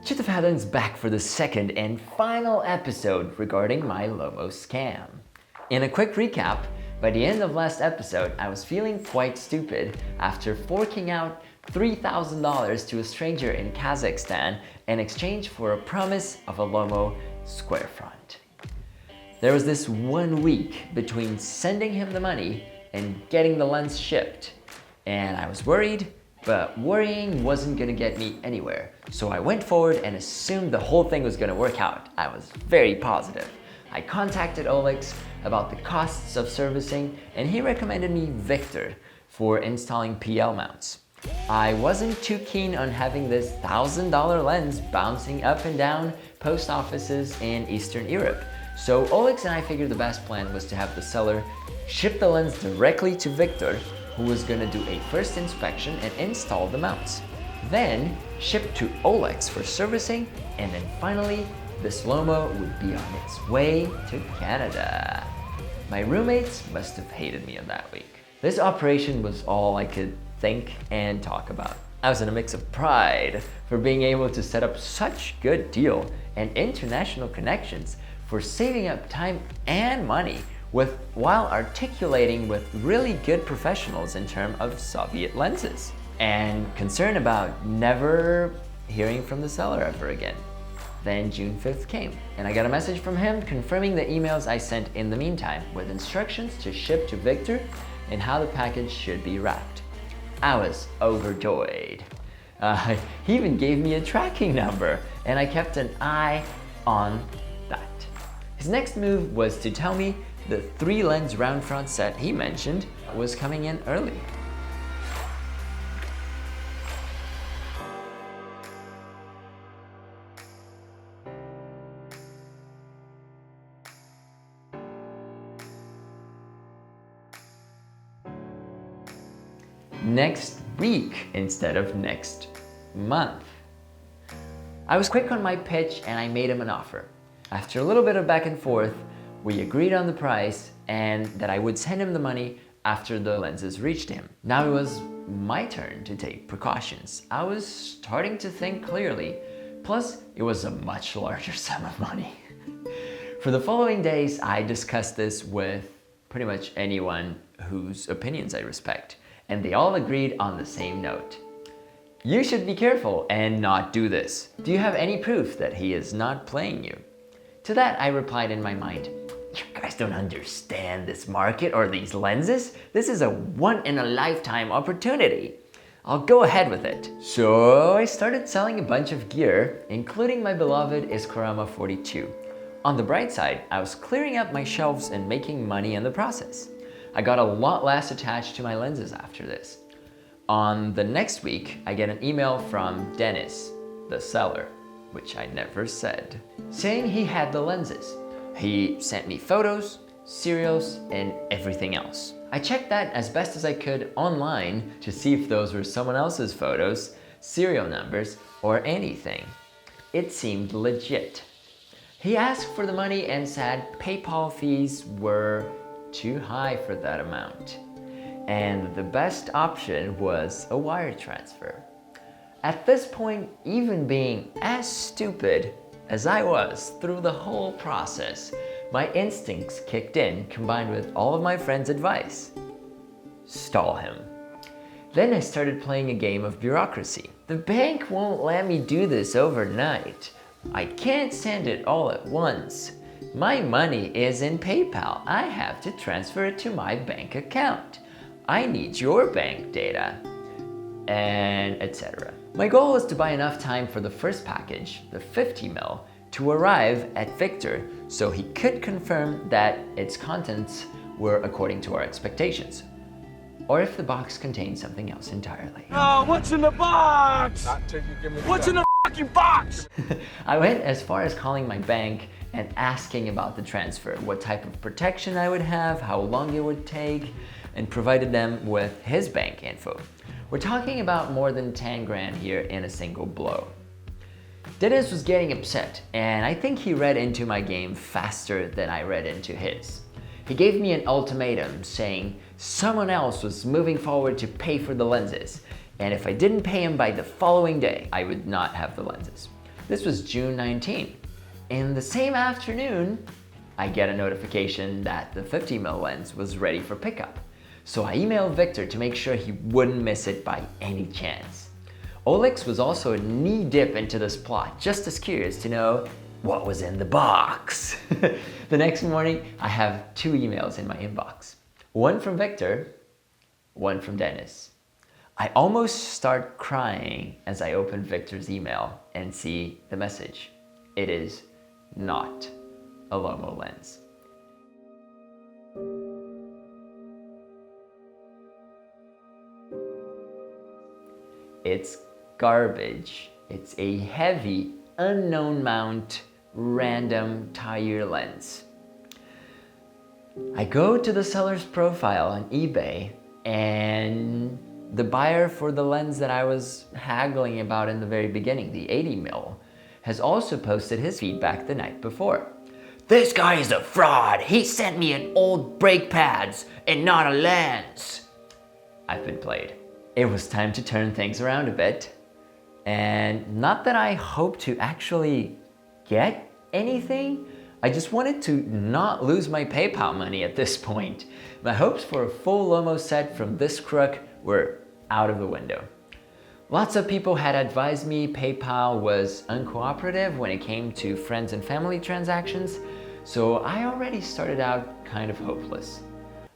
FASSounds back for the second and final episode regarding my LOMO scam. In a quick recap, by the end of last episode, I was feeling quite stupid after forking out $3,000 to a stranger in Kazakhstan in exchange for a promise of a LOMO square front. There was this 1 week between sending him the money and getting the lens shipped, and I was worried, but worrying wasn't gonna get me anywhere. So I went forward and assumed the whole thing was gonna work out. I was very positive. I contacted Olex about the costs of servicing, and he recommended me Victor for installing PL mounts. I wasn't too keen on having this $1,000 lens bouncing up and down post offices in Eastern Europe. So Olex and I figured the best plan was to have the seller ship the lens directly to Victor, who was gonna do a first inspection and install the mounts. Then ship to Olex for servicing, and then finally, this LOMO would be on its way to Canada. My roommates must have hated me on that week. This operation was all I could think and talk about. I was in a mix of pride for being able to set up such good deal and international connections for saving up time and money while articulating with really good professionals in terms of Soviet lenses, and concern about never hearing from the seller ever again. Then June 5th came, and I got a message from him confirming the emails I sent in the meantime with instructions to ship to Victor and how the package should be wrapped. I was overjoyed. He even gave me a tracking number, and I kept an eye on that. His next move was to tell me the 3-lens round front set he mentioned was coming in early. Next week instead of next month. I was quick on my pitch and I made him an offer. After a little bit of back and forth, we agreed on the price and that I would send him the money after the lenses reached him. Now it was my turn to take precautions. I was starting to think clearly, plus it was a much larger sum of money. For the following days, I discussed this with pretty much anyone whose opinions I respect, and they all agreed on the same note. You should be careful and not do this. Do you have any proof that he is not playing you? To that, I replied in my mind, you guys don't understand this market or these lenses. This is a one-in-a-lifetime opportunity. I'll go ahead with it. So I started selling a bunch of gear, including my beloved Iskorama 42. On the bright side, I was clearing up my shelves and making money in the process. I got a lot less attached to my lenses after this. On the next week, I get an email from Dennis, the seller, which I never said, saying he had the lenses. He sent me photos, serials, and everything else. I checked that as best as I could online to see if those were someone else's photos, serial numbers, or anything. It seemed legit. He asked for the money and said PayPal fees were too high for that amount, and the best option was a wire transfer. At this point, even being as stupid as I was through the whole process, my instincts kicked in combined with all of my friends' advice. Stall him. Then I started playing a game of bureaucracy. The bank won't let me do this overnight. I can't send it all at once. My money is in PayPal. I have to transfer it to my bank account. I need your bank data, and etc. My goal was to buy enough time for the first package, the 50 ml, to arrive at Victor so he could confirm that its contents were according to our expectations, or if the box contained something else entirely. Oh, what's in the box? What's in the fucking box? I went as far as calling my bank and asking about the transfer, what type of protection I would have, how long it would take, and provided them with his bank info. We're talking about more than 10 grand here in a single blow. Dennis was getting upset, and I think he read into my game faster than I read into his. He gave me an ultimatum saying someone else was moving forward to pay for the lenses, and if I didn't pay him by the following day, I would not have the lenses. This was June 19. In the same afternoon, I get a notification that the 50mm lens was ready for pickup. So I emailed Victor to make sure he wouldn't miss it by any chance. Olex was also knee-deep into this plot, just as curious to know what was in the box. The next morning, I have 2 emails in my inbox. One from Victor, one from Dennis. I almost start crying as I open Victor's email and see the message. It is not a LOMO lens. It's garbage. It's a heavy, unknown mount, random tire lens. I go to the seller's profile on eBay, and the buyer for the lens that I was haggling about in the very beginning, the 80mm, has also posted his feedback the night before. "This guy is a fraud. He sent me an old brake pads and not a lens." I've been played. It was time to turn things around a bit. And not that I hope to actually get anything, I just wanted to not lose my PayPal money at this point. My hopes for a full LOMO set from this crook were out of the window. Lots of people had advised me PayPal was uncooperative when it came to friends and family transactions, so I already started out kind of hopeless.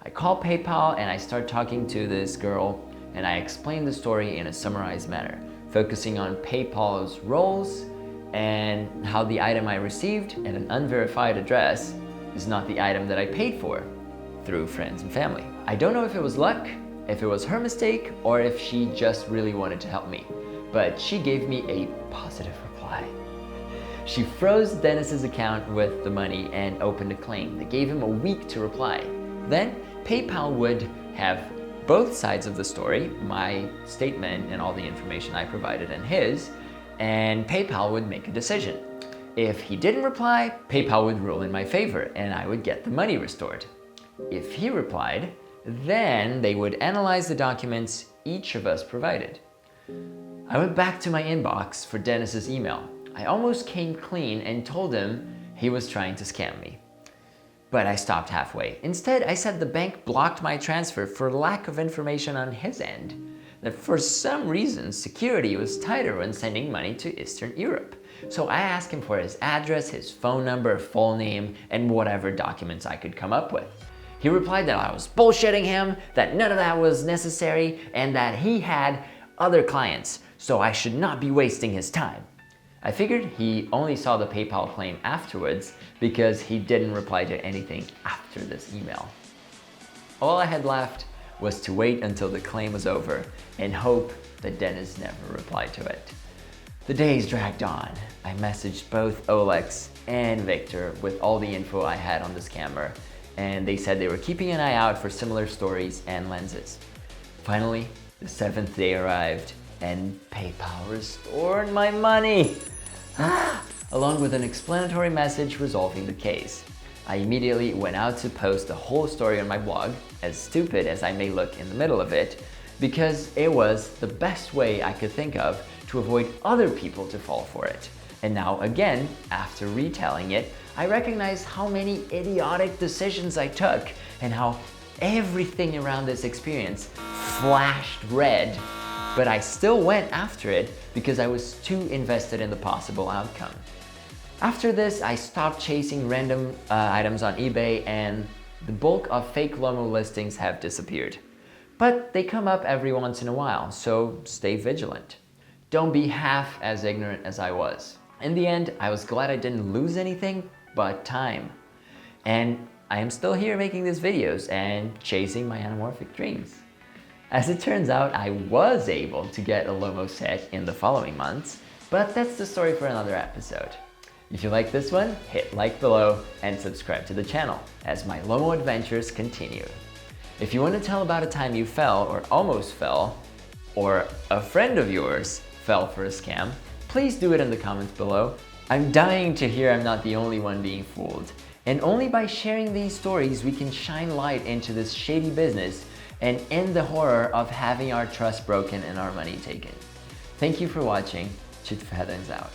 I call PayPal and I start talking to this girl, and I explain the story in a summarized manner, focusing on PayPal's roles and how the item I received at an unverified address is not the item that I paid for through friends and family. I don't know if it was luck, if it was her mistake, or if she just really wanted to help me, but she gave me a positive reply. She froze Dennis's account with the money and opened a claim that gave him a week to reply. Then PayPal would have both sides of the story, my statement and all the information I provided and his, and PayPal would make a decision. If he didn't reply, PayPal would rule in my favor and I would get the money restored. If he replied, then they would analyze the documents each of us provided. I went back to my inbox for Dennis's email. I almost came clean and told him he was trying to scam me. But I stopped halfway. Instead, I said the bank blocked my transfer for lack of information on his end. That for some reason, security was tighter when sending money to Eastern Europe. So I asked him for his address, his phone number, full name, and whatever documents I could come up with. He replied that I was bullshitting him, that none of that was necessary, and that he had other clients, so I should not be wasting his time. I figured he only saw the PayPal claim afterwards because he didn't reply to anything after this email. All I had left was to wait until the claim was over and hope that Dennis never replied to it. The days dragged on. I messaged both Olex and Victor with all the info I had on the scammer, and they said they were keeping an eye out for similar stories and lenses. Finally, the 7th day arrived and PayPal restored my money, along with an explanatory message resolving the case. I immediately went out to post the whole story on my blog, as stupid as I may look in the middle of it, because it was the best way I could think of to avoid other people to fall for it. And now again, after retelling it, I recognize how many idiotic decisions I took and how everything around this experience flashed red, but I still went after it because I was too invested in the possible outcome. After this, I stopped chasing random items on eBay, and the bulk of fake LOMO listings have disappeared. But they come up every once in a while, so stay vigilant. Don't be half as ignorant as I was. In the end, I was glad I didn't lose anything but time. And I am still here making these videos and chasing my anamorphic dreams. As it turns out, I was able to get a LOMO set in the following months, but that's the story for another episode. If you like this one, hit like below and subscribe to the channel as my LOMO adventures continue. If you want to tell about a time you fell or almost fell, or a friend of yours fell for a scam, please do it in the comments below. I'm dying to hear I'm not the only one being fooled. And only by sharing these stories we can shine light into this shady business and end the horror of having our trust broken and our money taken. Thank you for watching. FASSounds out.